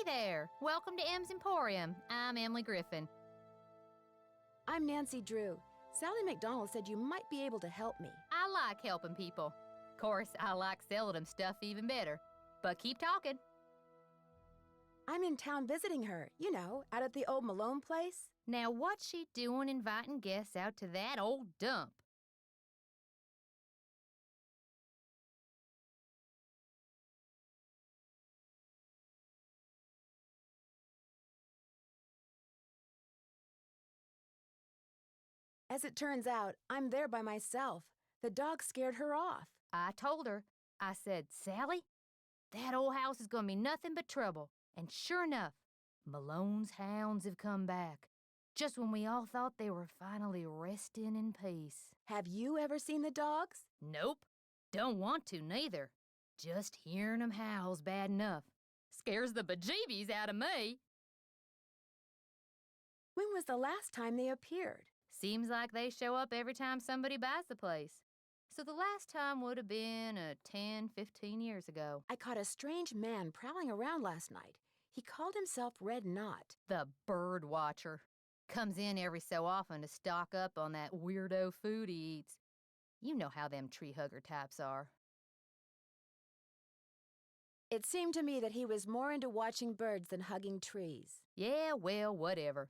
there! Welcome to M's Emporium. I'm Emily Griffin. I'm Nancy Drew. Sally McDonald said you might be able to help me. I like helping people. Of course, I like selling them stuff even better. But keep talking. I'm in town visiting her, you know, out at the old Malone place. Now, what's she doing inviting guests out to that old dump? As it turns out, I'm there by myself. The dog scared her off. I told her. I said, Sally, that old house is going to be nothing but trouble. And sure enough, Malone's hounds have come back. Just when we all thought they were finally resting in peace. Have you ever seen the dogs? Nope. Don't want to, neither. Just hearing them howl's bad enough. Scares the bejeebies out of me. When was the last time they appeared? Seems like they show up every time somebody buys the place. So the last time would have been 10, 15 years ago. I caught a strange man prowling around last night. He called himself Red Knot. The bird watcher. Comes in every so often to stock up on that weirdo food he eats. You know how them tree hugger types are. It seemed to me that he was more into watching birds than hugging trees. Yeah, well, whatever.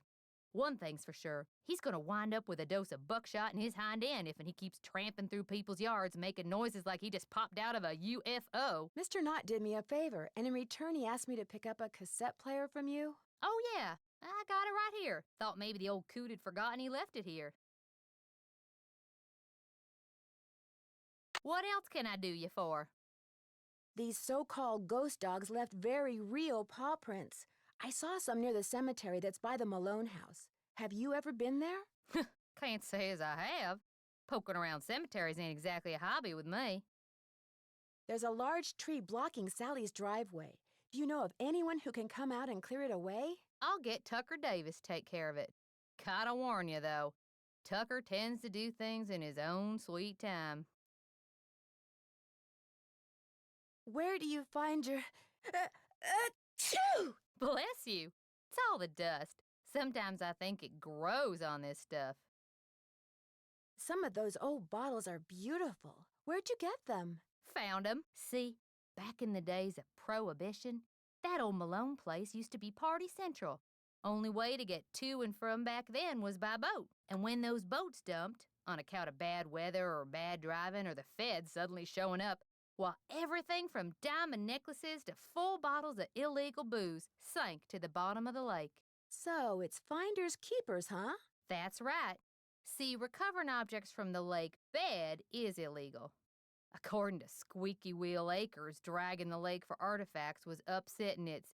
One thing's for sure, he's gonna wind up with a dose of buckshot in his hind end if he keeps tramping through people's yards making noises like he just popped out of a UFO. Mr. Knott did me a favor, and in return he asked me to pick up a cassette player from you. Oh yeah, I got it right here. Thought maybe the old coot had forgotten he left it here. What else can I do you for? These so-called ghost dogs left very real paw prints. I saw some near the cemetery that's by the Malone house. Have you ever been there? Can't say as I have. Poking around cemeteries ain't exactly a hobby with me. There's a large tree blocking Sally's driveway. Do you know of anyone who can come out and clear it away? I'll get Tucker Davis to take care of it. Gotta warn you, though. Tucker tends to do things in his own sweet time. Where do you find your... Achoo! Bless you. It's all the dust. Sometimes I think it grows on this stuff. Some of those old bottles are beautiful. Where'd you get them? Found 'em. See, back in the days of Prohibition, that old Malone place used to be party central. Only way to get to and from back then was by boat. And when those boats dumped, on account of bad weather or bad driving or the feds suddenly showing up, well, everything from diamond necklaces to full bottles of illegal booze sank to the bottom of the lake. So it's finders keepers, huh? That's right. See, recovering objects from the lake bed is illegal. According to Squeaky Wheel Acres, dragging the lake for artifacts was upsetting its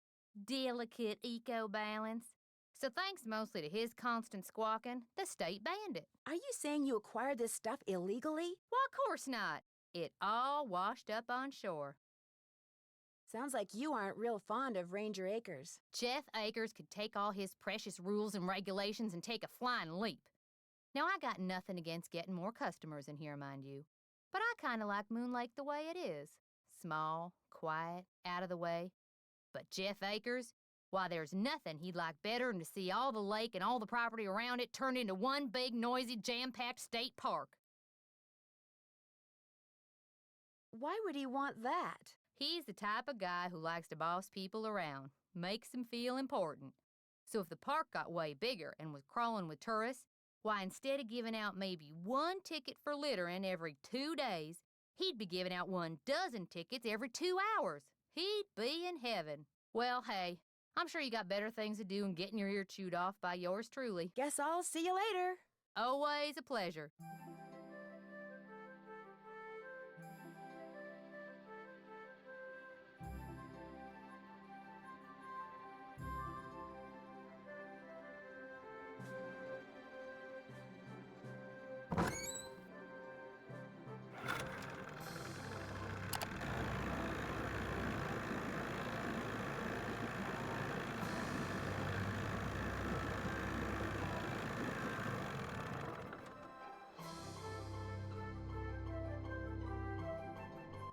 delicate eco-balance. So thanks mostly to his constant squawking, the state banned it. Are you saying you acquired this stuff illegally? Well, of course not. It all washed up on shore. Sounds like you aren't real fond of Ranger Acres. Jeff Akers could take all his precious rules and regulations and take a flying leap. Now, I got nothing against getting more customers in here, mind you. But I kind of like Moon Lake the way it is. Small, quiet, out of the way. But Jeff Akers, why, there's nothing he'd like better than to see all the lake and all the property around it turned into one big, noisy, jam-packed state park. Why would he want that? He's the type of guy who likes to boss people around, makes them feel important. So if the park got way bigger and was crawling with tourists, why, instead of giving out maybe one ticket for littering every 2 days, he'd be giving out 12 tickets every 2 hours. He'd be in heaven. Well, hey, I'm sure you got better things to do than getting your ear chewed off by yours truly. Guess I'll see you later. Always a pleasure.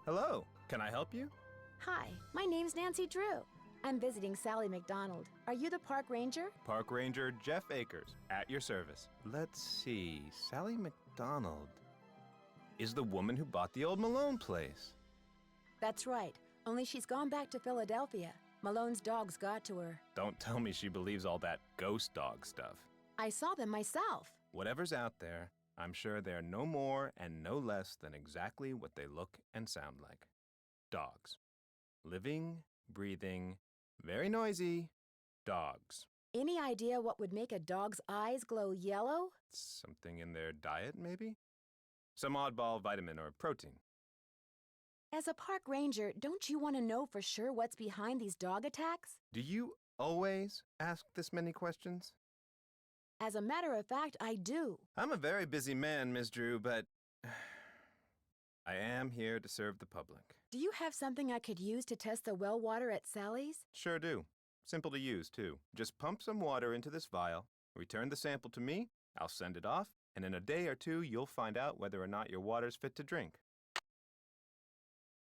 Hello, can I help you? Hi, my name's Nancy Drew. I'm visiting Sally McDonald. Are you the park ranger? Park Ranger Jeff Akers, at your service. Let's see, Sally McDonald is the woman who bought the old Malone place. That's right. Only she's gone back to Philadelphia. Malone's dogs got to her. Don't tell me she believes all that ghost dog stuff. I saw them myself. Whatever's out there, I'm sure they're no more and no less than exactly what they look and sound like. Dogs. Living, breathing, very noisy dogs. Any idea what would make a dog's eyes glow yellow? Something in their diet, maybe? Some oddball vitamin or protein. As a park ranger, don't you want to know for sure what's behind these dog attacks? Do you always ask this many questions? As a matter of fact, I do. I'm a very busy man, Ms. Drew, but I am here to serve the public. Do you have something I could use to test the well water at Sally's? Sure do. Simple to use, too. Just pump some water into this vial, return the sample to me, I'll send it off, and in a day or two, you'll find out whether or not your water's fit to drink.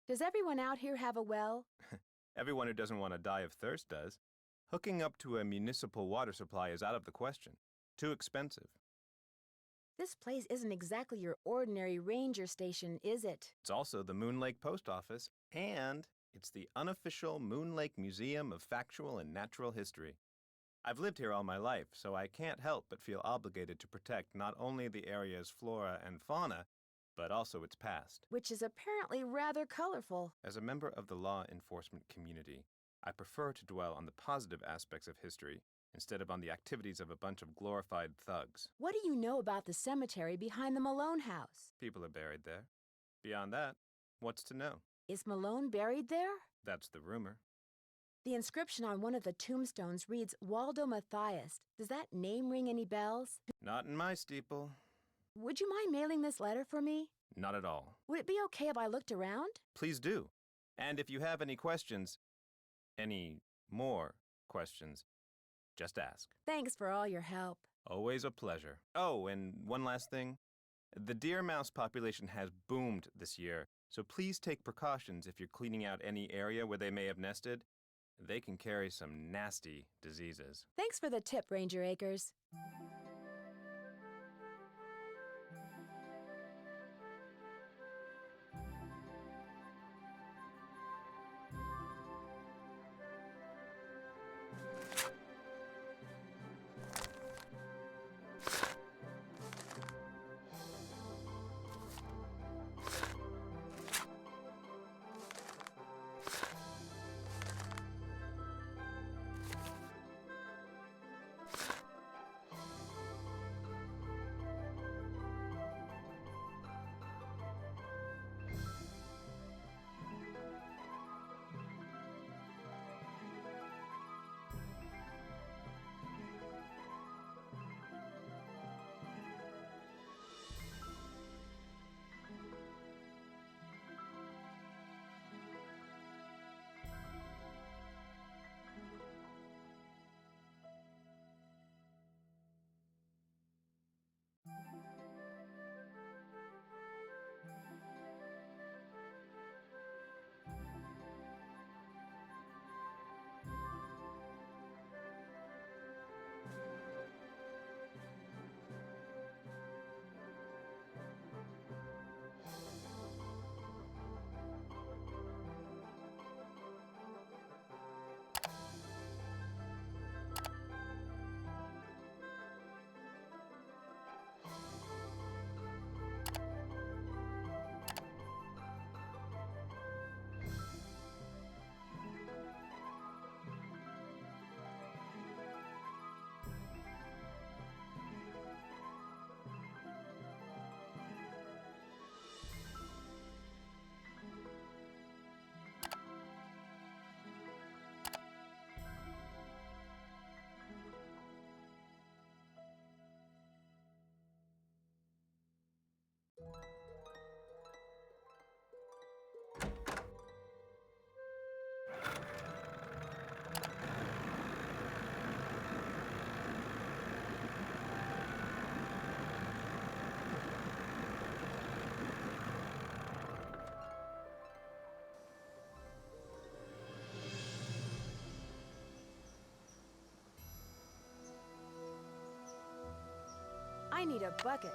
Does everyone out here have a well? Everyone who doesn't want to die of thirst does. Hooking up to a municipal water supply is out of the question. Too expensive. This place isn't exactly your ordinary ranger station, is it? It's also the Moon Lake Post Office, and it's the unofficial Moon Lake Museum of Factual and Natural History. I've lived here all my life, so I can't help but feel obligated to protect not only the area's flora and fauna, but also its past. Which is apparently rather colorful. As a member of the law enforcement community, I prefer to dwell on the positive aspects of history instead of on the activities of a bunch of glorified thugs. What do you know about the cemetery behind the Malone house? People are buried there. Beyond that, what's to know? Is Malone buried there? That's the rumor. The inscription on one of the tombstones reads Waldo Matthias. Does that name ring any bells? Not in my steeple. Would you mind mailing this letter for me? Not at all. Would it be okay if I looked around? Please do. And if you have any questions, any more questions, just ask. Thanks for all your help. Always a pleasure. Oh, and one last thing. The deer mouse population has boomed this year, so please take precautions if you're cleaning out any area where they may have nested. They can carry some nasty diseases. Thanks for the tip, Ranger Akers. need a bucket.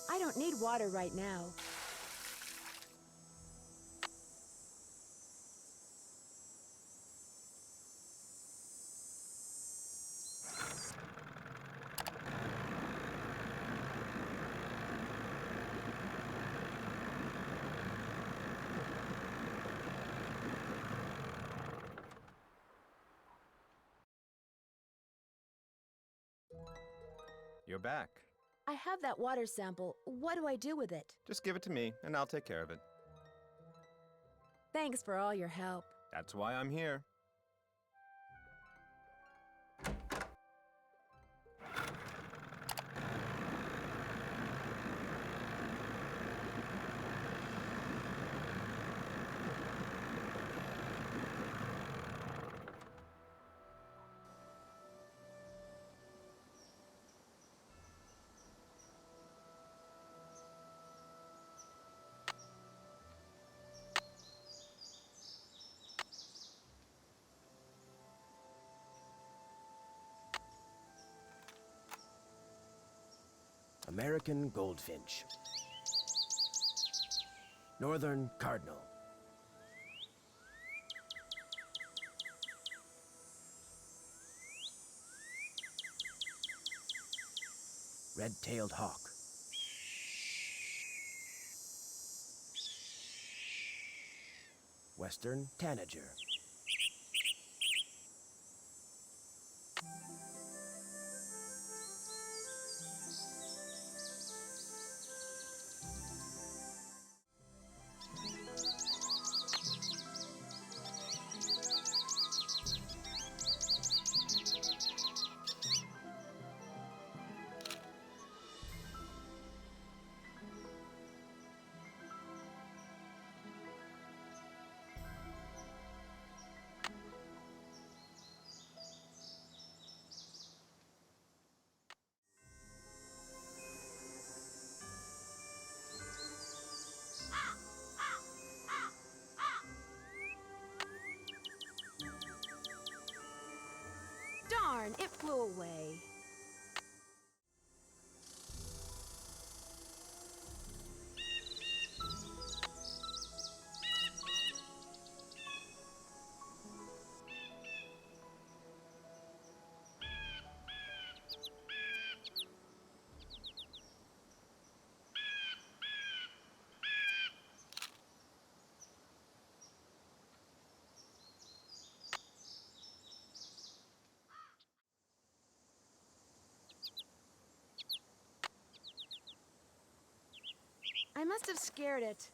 I don't need water right now. You're back. I have that water sample. What do I do with it? Just give it to me, and I'll take care of it. Thanks for all your help. That's why I'm here. American goldfinch. Northern cardinal. Red-tailed hawk. Western tanager. Darn, it flew away. I must have scared it.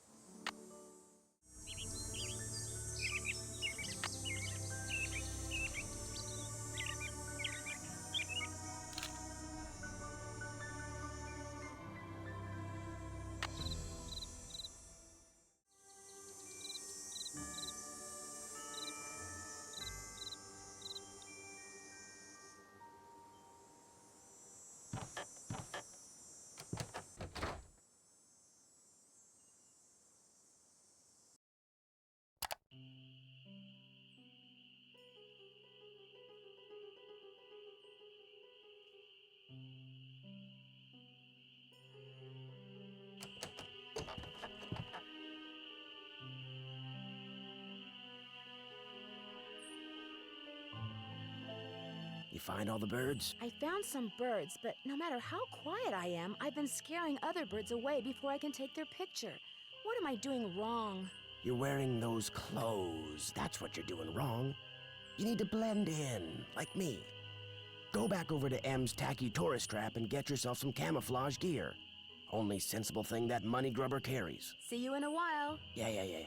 You find all the birds? I found some birds, but no matter how quiet I am, I've been scaring other birds away before I can take their picture. What am I doing wrong? You're wearing those clothes. That's what you're doing wrong. You need to blend in, like me. Go back over to M's tacky tourist trap and get yourself some camouflage gear. Only sensible thing that money grubber carries. See you in a while. Yeah.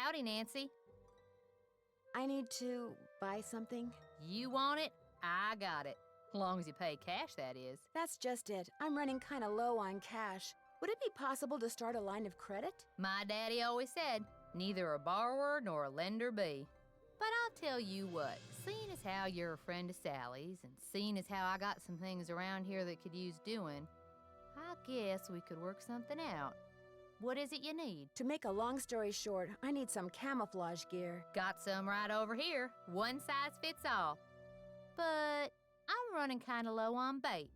Howdy, Nancy. I need to buy something. You want it? I got it. As long as you pay cash, that is. That's just it. I'm running kind of low on cash. Would it be possible to start a line of credit? My daddy always said, neither a borrower nor a lender be. But I'll tell you what, seeing as how you're a friend of Sally's and seeing as how I got some things around here that could use doing, I guess we could work something out. What is it you need? To make a long story short, I need some camouflage gear. Got some right over here. One size fits all. But I'm running kind of low on bait.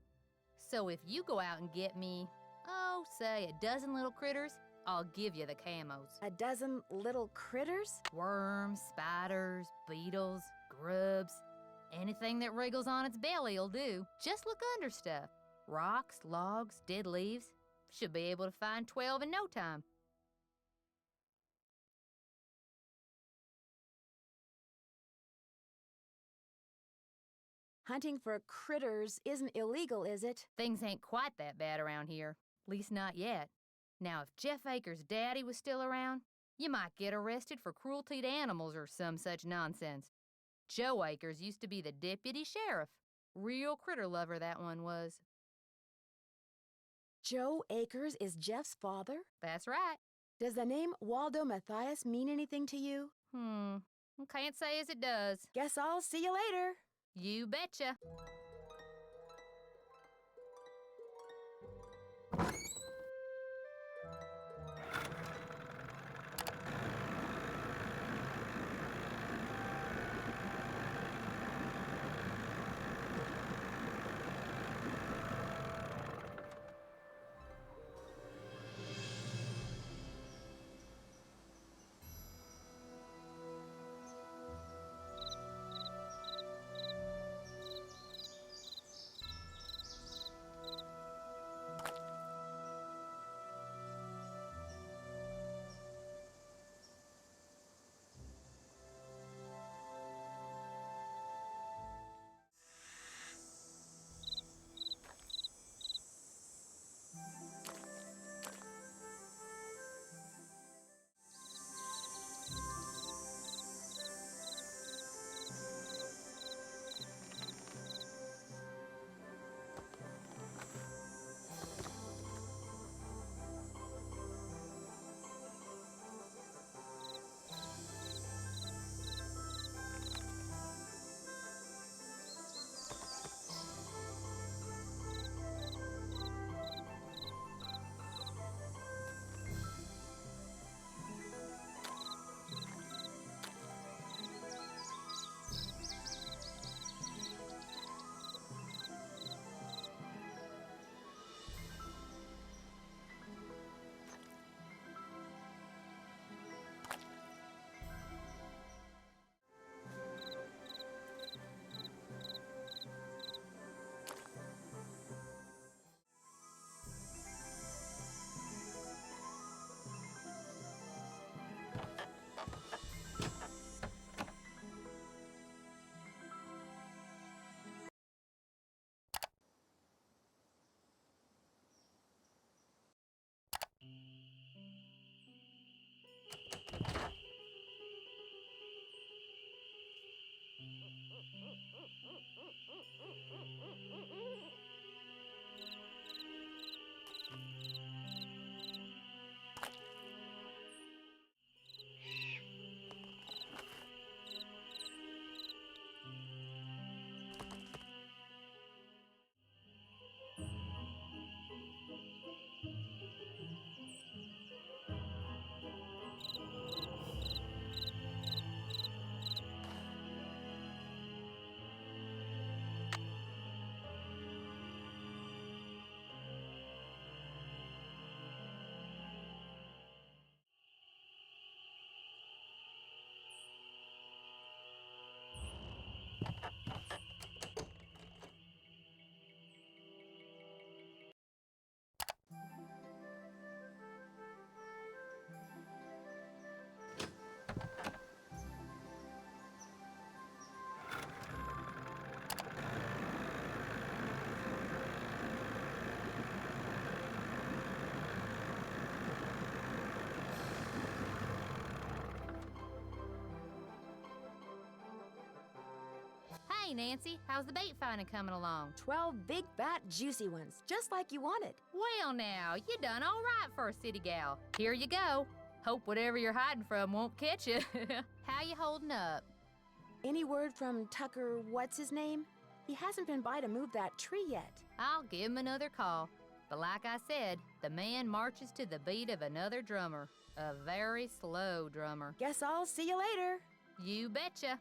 So if you go out and get me, say a dozen little critters, I'll give you the camos. A dozen little critters? Worms, spiders, beetles, grubs. Anything that wriggles on its belly'll do. Just look under stuff. Rocks, logs, dead leaves. Should be able to find 12 in no time. Hunting for critters isn't illegal, is it? Things ain't quite that bad around here. Least not yet. Now, if Jeff Akers' daddy was still around, you might get arrested for cruelty to animals or some such nonsense. Joe Akers used to be the deputy sheriff. Real critter lover, that one was. Joe Akers is Jeff's father? That's right. Does the name Waldo Matthias mean anything to you? Can't say as it does. Guess I'll see you later. You betcha. Hey, Nancy, how's the bait finding coming along? 12 big, fat, juicy ones, just like you wanted. Well, now, you done all right for a city gal. Here you go. Hope whatever you're hiding from won't catch you. How you holding up? Any word from Tucker, what's his name? He hasn't been by to move that tree yet. I'll give him another call. But like I said, the man marches to the beat of another drummer. A very slow drummer. Guess I'll see you later. You betcha.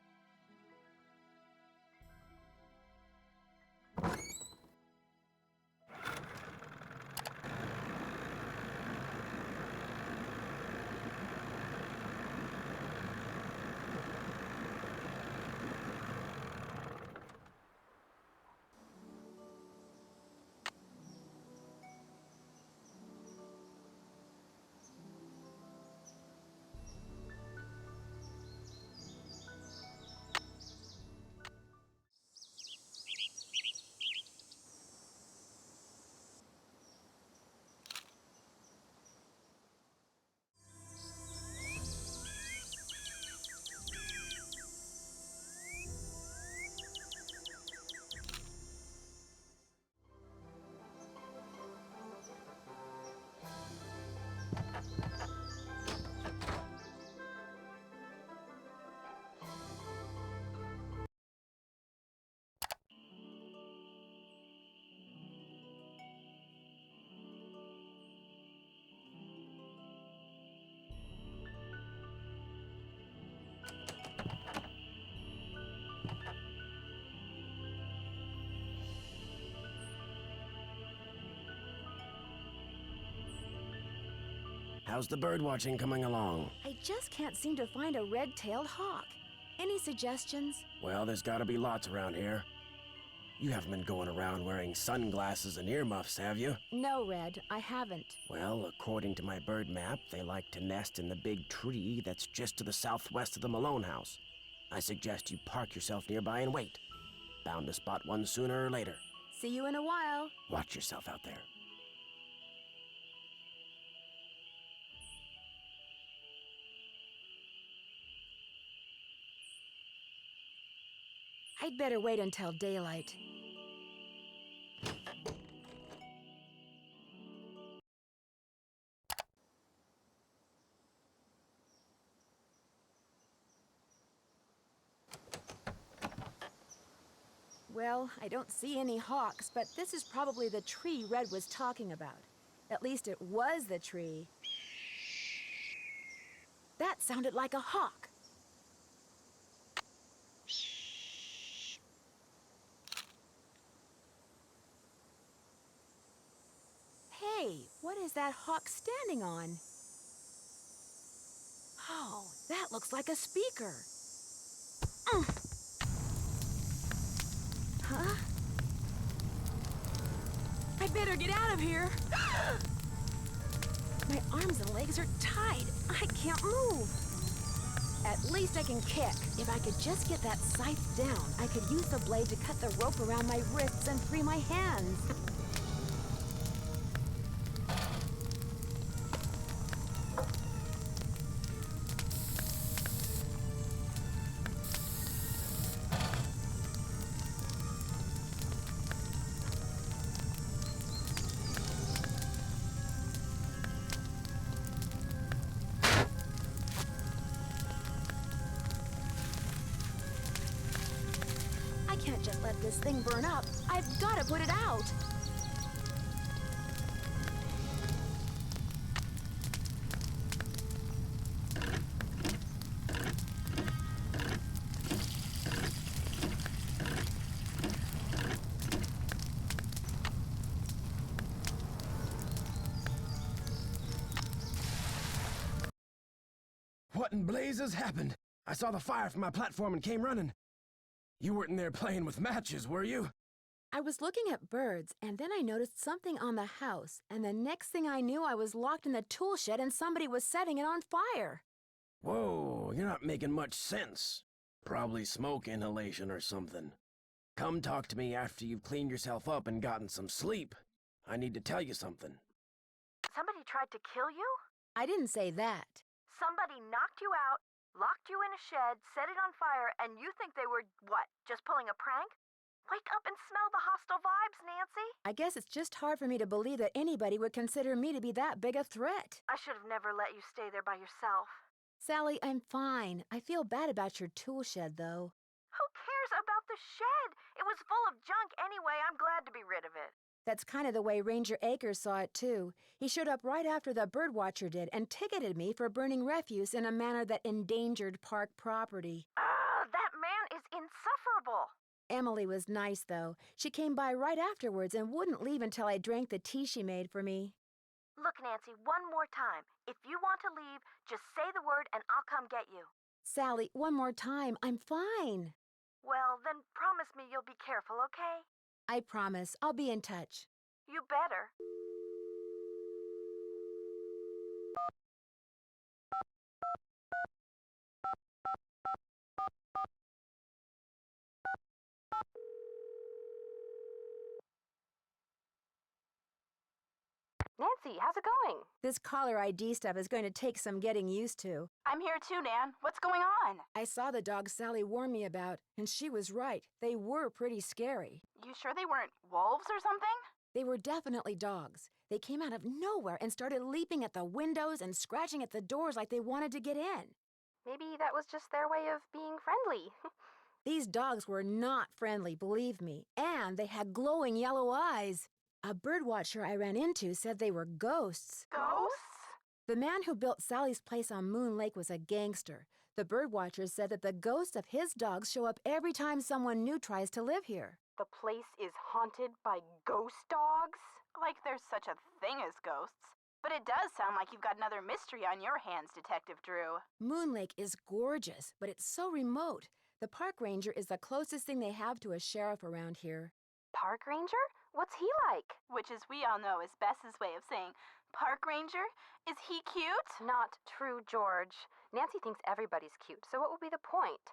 How's the bird watching coming along? I just can't seem to find a red-tailed hawk. Any suggestions? Well, there's gotta be lots around here. You haven't been going around wearing sunglasses and earmuffs, have you? No, Red, I haven't. Well, according to my bird map, they like to nest in the big tree that's just to the southwest of the Malone house. I suggest you park yourself nearby and wait. Bound to spot one sooner or later. See you in a while. Watch yourself out there. I'd better wait until daylight. Well, I don't see any hawks, but this is probably the tree Red was talking about. At least it was the tree. That sounded like a hawk. Hey, what is that hawk standing on? Oh, that looks like a speaker. Huh? I better get out of here. My arms and legs are tied. I can't move. At least I can kick. If I could just get that scythe down, I could use the blade to cut the rope around my wrists and free my hands. I can't just let this thing burn up. I've got to put it out. What in blazes happened? I saw the fire from my platform and came running. You weren't in there playing with matches, were you? I was looking at birds, and then I noticed something on the house, and the next thing I knew, I was locked in the tool shed and somebody was setting it on fire. Whoa, you're not making much sense. Probably smoke inhalation or something. Come talk to me after you've cleaned yourself up and gotten some sleep. I need to tell you something. Somebody tried to kill you? I didn't say that. Somebody knocked you out Locked you in a shed, set it on fire, and you think they were, what, just pulling a prank? Wake up and smell the hostile vibes, Nancy. I guess it's just hard for me to believe that anybody would consider me to be that big a threat. I should have never let you stay there by yourself. Sally, I'm fine. I feel bad about your tool shed, though. Who cares about the shed? It was full of junk anyway. I'm glad to be rid of it. That's kind of the way Ranger Akers saw it, too. He showed up right after the birdwatcher did and ticketed me for burning refuse in a manner that endangered park property. That man is insufferable. Emily was nice, though. She came by right afterwards and wouldn't leave until I drank the tea she made for me. Look, Nancy, one more time. If you want to leave, just say the word and I'll come get you. Sally, one more time. I'm fine. Well, then promise me you'll be careful, okay? I promise. I'll be in touch. You better. Nancy, how's it going? This caller ID stuff is going to take some getting used to. I'm here too, Nan. What's going on? I saw the dog Sally warned me about, and she was right. They were pretty scary. You sure they weren't wolves or something? They were definitely dogs. They came out of nowhere and started leaping at the windows and scratching at the doors like they wanted to get in. Maybe that was just their way of being friendly. These dogs were not friendly, believe me, and they had glowing yellow eyes. A birdwatcher I ran into said they were ghosts. Ghosts? The man who built Sally's place on Moon Lake was a gangster. The birdwatcher said that the ghosts of his dogs show up every time someone new tries to live here. The place is haunted by ghost dogs? Like there's such a thing as ghosts. But it does sound like you've got another mystery on your hands, Detective Drew. Moon Lake is gorgeous, but it's so remote. The park ranger is the closest thing they have to a sheriff around here. Park ranger? What's he like? Which, as we all know, is Bess's way of saying, park ranger? Is he cute? Not true, George. Nancy thinks everybody's cute, so what would be the point?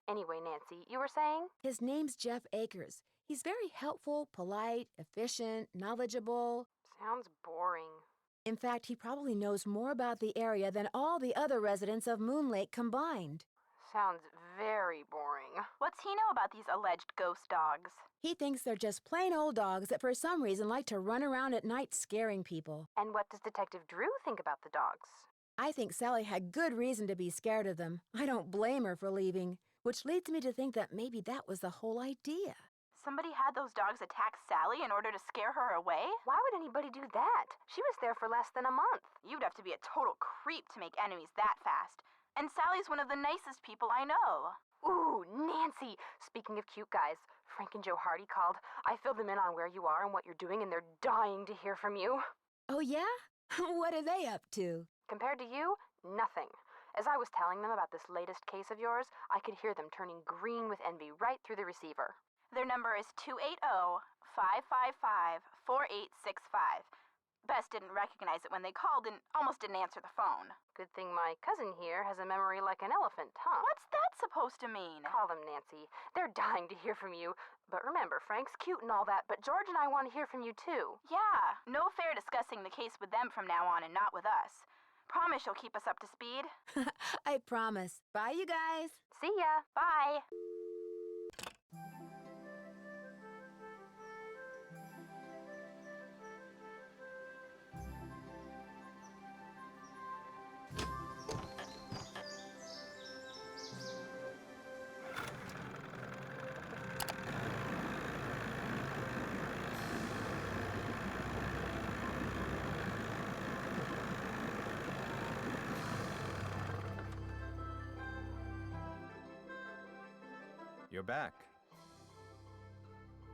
Anyway, Nancy, you were saying? His name's Jeff Akers. He's very helpful, polite, efficient, knowledgeable. Sounds boring. In fact, he probably knows more about the area than all the other residents of Moon Lake combined. Sounds very boring. What's he know about these alleged ghost dogs? He thinks they're just plain old dogs that for some reason like to run around at night scaring people. And what does Detective Drew think about the dogs? I think Sally had good reason to be scared of them. I don't blame her for leaving, which leads me to think that maybe that was the whole idea. Somebody had those dogs attack Sally in order to scare her away? Why would anybody do that? She was there for less than a month. You'd have to be a total creep to make enemies that fast. And Sally's one of the nicest people I know. Ooh, Nancy! Speaking of cute guys, Frank and Joe Hardy called. I filled them in on where you are and what you're doing, and they're dying to hear from you. Oh, yeah? What are they up to? Compared to you, nothing. As I was telling them about this latest case of yours, I could hear them turning green with envy right through the receiver. Their number is 280-555-4865. Bess didn't recognize it when they called and almost didn't answer the phone. Good thing my cousin here has a memory like an elephant, huh? What's that supposed to mean? Call them, Nancy. They're dying to hear from you. But remember, Frank's cute and all that, but George and I want to hear from you, too. Yeah, no fair discussing the case with them from now on and not with us. Promise you'll keep us up to speed? I promise. Bye, you guys. See ya. Bye. You're back.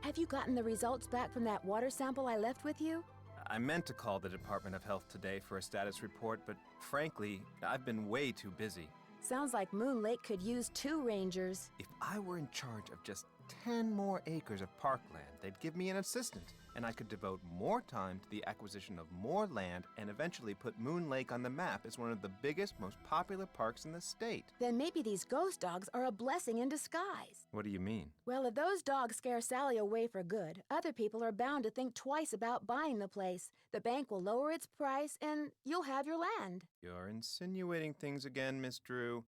Have you gotten the results back from that water sample I left with you? I meant to call the Department of Health today for a status report, but frankly, I've been way too busy. Sounds like Moon Lake could use 2 rangers. If I were in charge of just 10 more acres of parkland, they'd give me an assistant, and I could devote more time to the acquisition of more land and eventually put Moon Lake on the map as one of the biggest, most popular parks in the state. Then maybe these ghost dogs are a blessing in disguise. What do you mean? Well, if those dogs scare Sally away for good, other people are bound to think twice about buying the place. The bank will lower its price, and you'll have your land. You're insinuating things again, Miss Drew.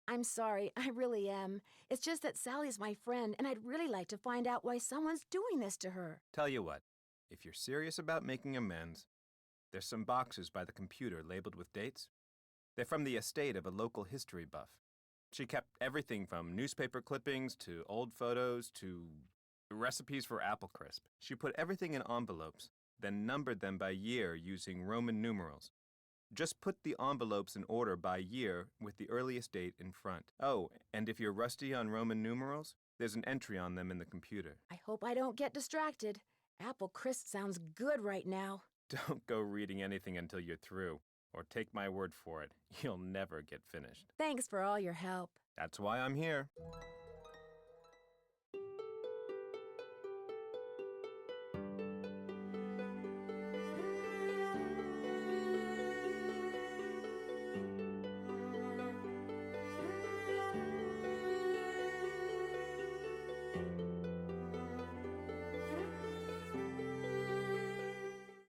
I'm sorry, I really am. It's just that Sally's my friend, and I'd really like to find out why someone's doing this to her. Tell you what, if you're serious about making amends, there's some boxes by the computer labeled with dates. They're from the estate of a local history buff. She kept everything from newspaper clippings to old photos to recipes for apple crisp. She put everything in envelopes, then numbered them by year using Roman numerals. Just put the envelopes in order by year with the earliest date in front. Oh, and if you're rusty on Roman numerals, there's an entry on them in the computer. I hope I don't get distracted. Apple crisp sounds good right now. Don't go reading anything until you're through, or take my word for it, you'll never get finished. Thanks for all your help. That's why I'm here.